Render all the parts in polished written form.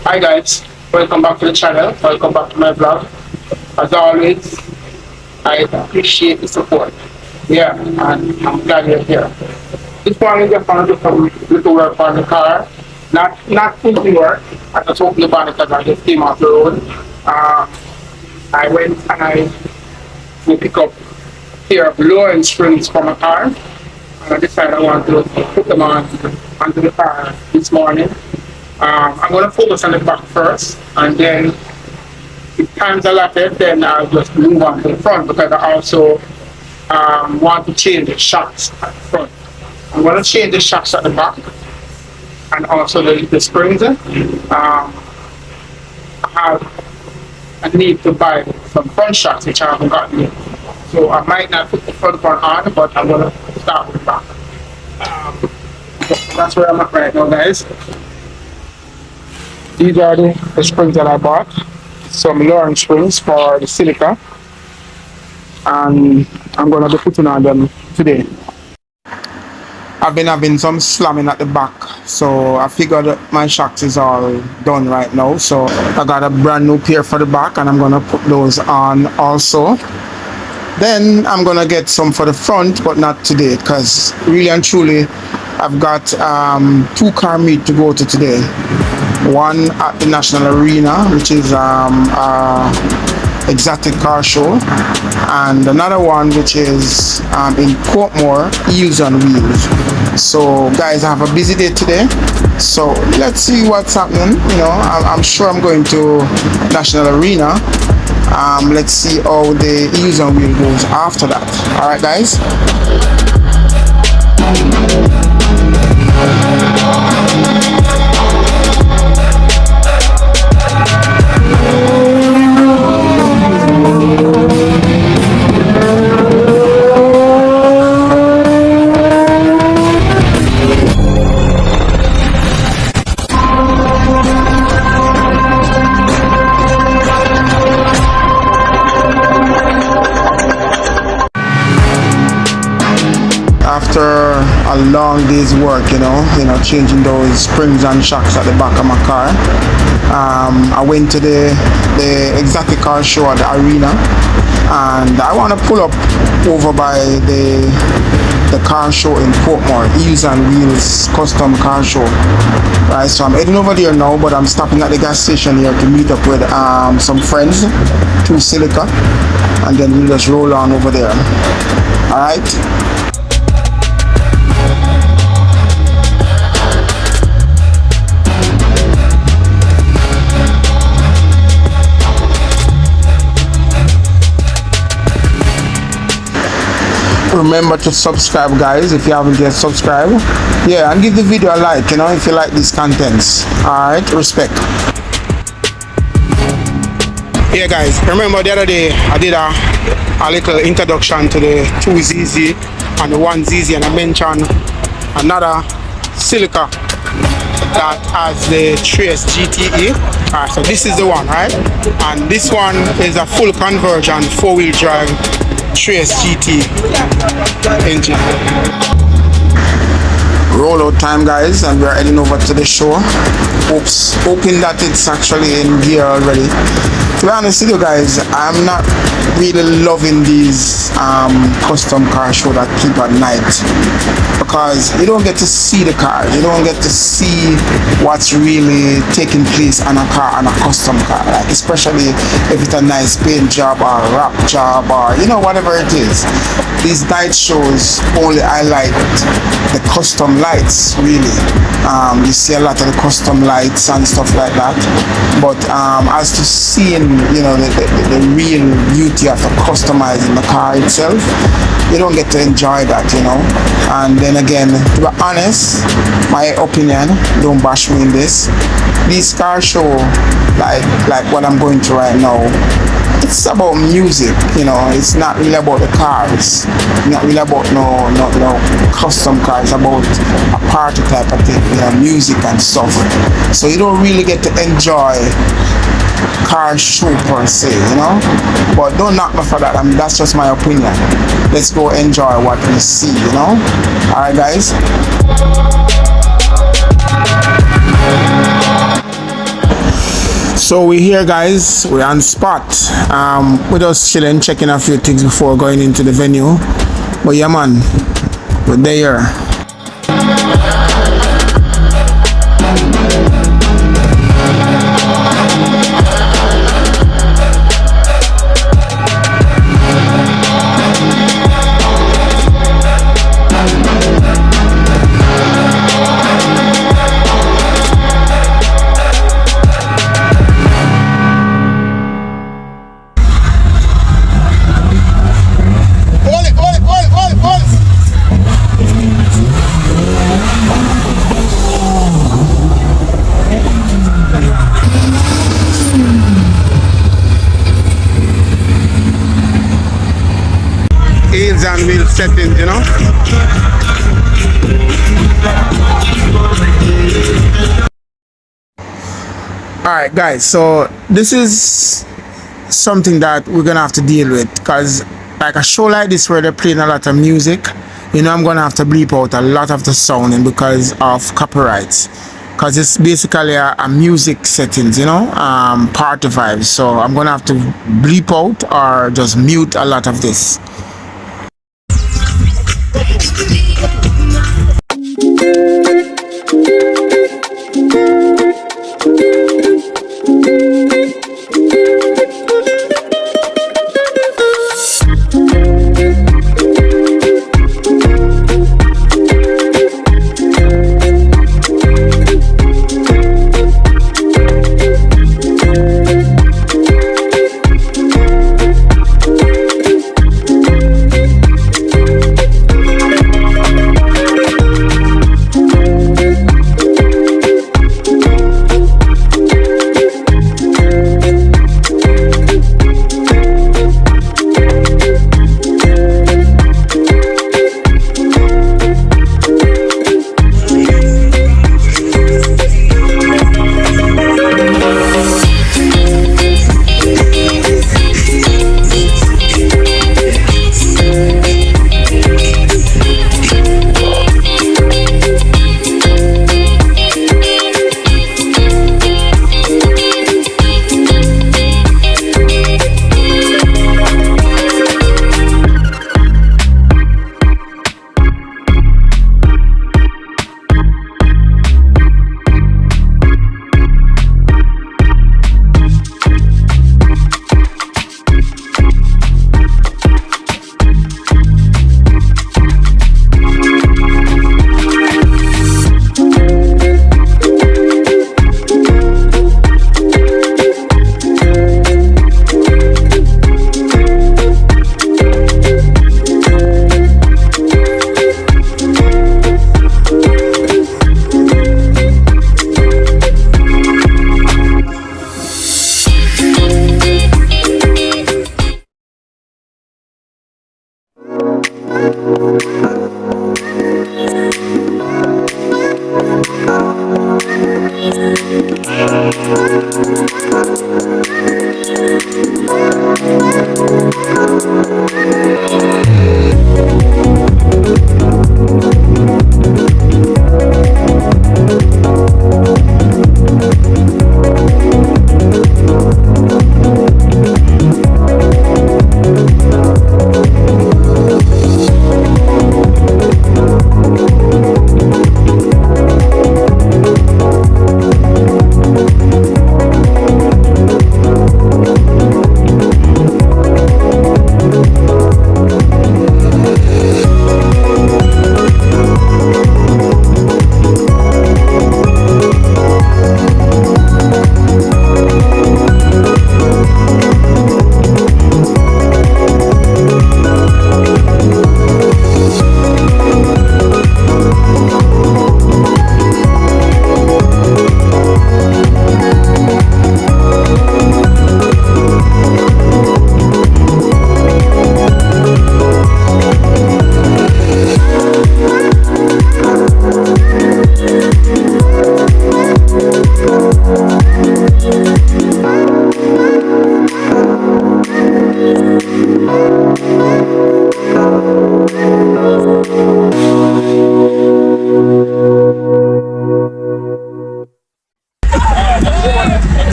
Hi guys, welcome back to the channel, welcome back to my vlog. As always, I appreciate the support. Yeah, and I'm glad you're here. This morning just want to do some little work on the car. Not full work. I just opened the bonnet because I just came off the road. I went and I will pick up a pair of lowering springs from a car. And I decided I want to put them onto the car this morning. I'm going to focus on the back first, and then if time's allotted, then I'll just move on to the front because I also want to change the shocks at the front. I'm going to change the shocks at the back and also the springs. I have a need to buy some front shocks which I haven't gotten yet. So I might not put the front one on, but I'm going to start with the back. So that's where I'm at right now, guys. These are the springs that I bought. Some lowering springs for the silica. And I'm going to be putting on them today. I've been having some slamming at the back, so I figured that my shocks is all done right now. So I got a brand new pair for the back and I'm going to put those on also. Then I'm going to get some for the front, but not today because really and truly I've got 2 car meet to go to today. One at the National Arena, which is exotic car show, and another one which is in Portmore, HEELZ Wheels. So guys, I have a busy day today, so let's see what's happening. You know, I'm sure I'm going to National Arena. Let's see how the HEELZ Wheel goes after that. All right guys. After a long day's work, you know, changing those springs and shocks at the back of my car, I went to the exotic car show at the arena, and I want to pull up over by the car show in Portmore, HEELZ Wheels Custom Car Show. Right, so I'm heading over there now, but I'm stopping at the gas station here to meet up with some friends, 2 silica, and then we'll just roll on over there. All right. Remember to subscribe guys if you haven't yet subscribed. Yeah, and give the video a like, you know, if you like these contents. Alright, respect. Yeah guys, remember the other day I did a little introduction to the 2ZZ and the 1ZZ, and I mentioned another silica that has the Trace GTE. Alright, so this is the one, right? And this one is a full conversion 4-wheel drive Trace GT engine. Rollout time guys, and we're heading over to the show. Hoping that it's actually in gear already. To be honest with you guys, I'm not really loving these custom car show that keep at night, because you don't get to see the car, you don't get to see what's really taking place on a car, on a custom car, like especially if it's a nice paint job or a wrap job or whatever it is. These night shows only highlight the custom lights really. You see a lot of the custom lights and stuff like that, but as to seeing the real beauty of customizing the car itself, you don't get to enjoy that, and then again, to be honest, my opinion, don't bash me in this, these car show like what I'm going to right now, it's about music, it's not really about the cars, not really about no custom cars, it's about a party type of thing, music and stuff. So you don't really get to enjoy car show per se, but don't knock me for that. I mean, that's just my opinion. Let's go enjoy what we see, Alright guys. So we're here, guys. We're on spot. We're just chilling, checking a few things before going into the venue. But yeah, man, we're there. HEELZ and wheel settings, you know. Alright guys, so this is something that we're gonna have to deal with, because like a show like this where they're playing a lot of music, you know, I'm gonna have to bleep out a lot of the sounding because of copyrights, because it's basically a music settings, you know, party vibes. So I'm gonna have to bleep out or just mute a lot of this.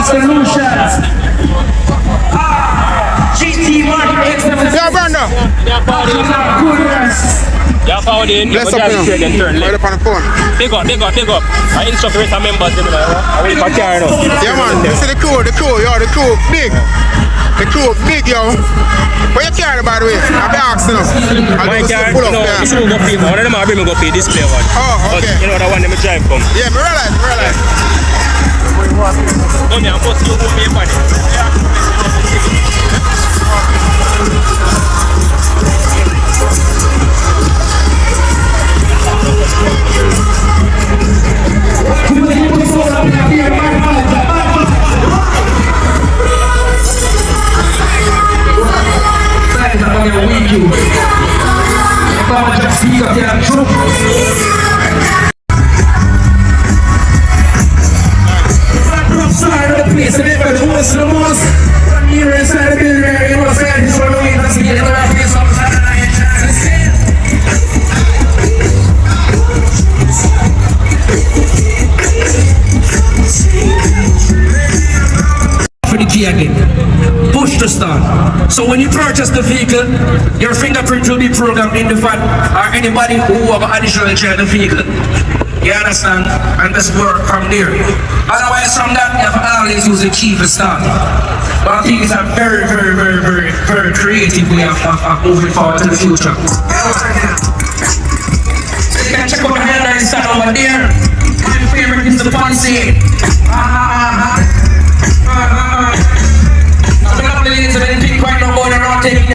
Solutions. GT1 Yeah, Brando. Yeah, forward in. Bless up, you know. Right up on the phone. Big up. I instruct the rest of members. I will for car now. Yeah, man. You see the crew, yo, the crew big. The crew big, yo. Where you carry, by the way? I'll be asking them. My car, you know, this will go feed. One of them are bring me go feed display one. Oh, okay. But you know the one that me drive from. Yeah, me realize. No, me, I'm supposed to go me money. Again. Push to start. So when you purchase the vehicle, your fingerprint will be programmed in the van or anybody who have additional share the vehicle. You understand? And just work from there. Otherwise from that, you have to always use the key to start. But I think it's a very creative way of moving forward to the future. So you can check out the hand stand over there. My favorite is the fancy. Ladies and gentlemen, quite no more around taking.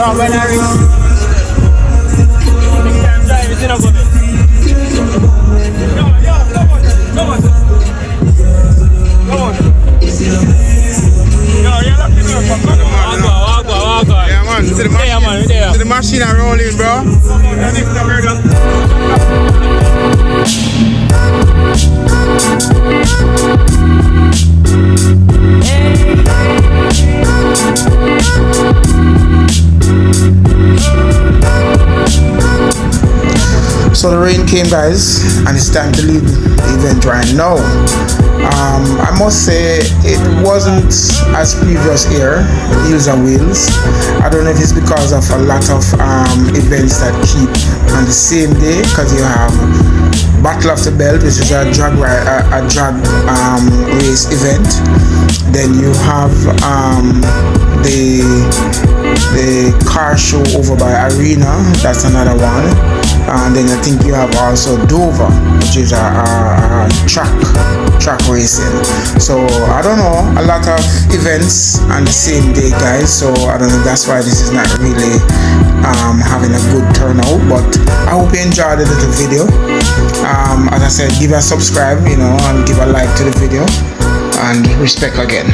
Bro, when I reach. I'm driving, it's not good. Come on. Yo, you're locked in here, come on. Walk on. Yeah, man. See the machine are rolling, bro. So the rain came, guys, and it's time to leave the event right now. I must say it wasn't as previous year, Heels and Wheels. I don't know if it's because of a lot of events that keep on the same day, because you have Battle of the Belt, which is a drag race event. Then you have the car show over by Arena, that's another one. And then I think you have also Dover, which is a track racing. So I don't know, a lot of events on the same day, guys. So I don't know, that's why this is not really having a good turnout. But I hope you enjoyed the little video. As I said, give a subscribe, and give a like to the video, and respect again.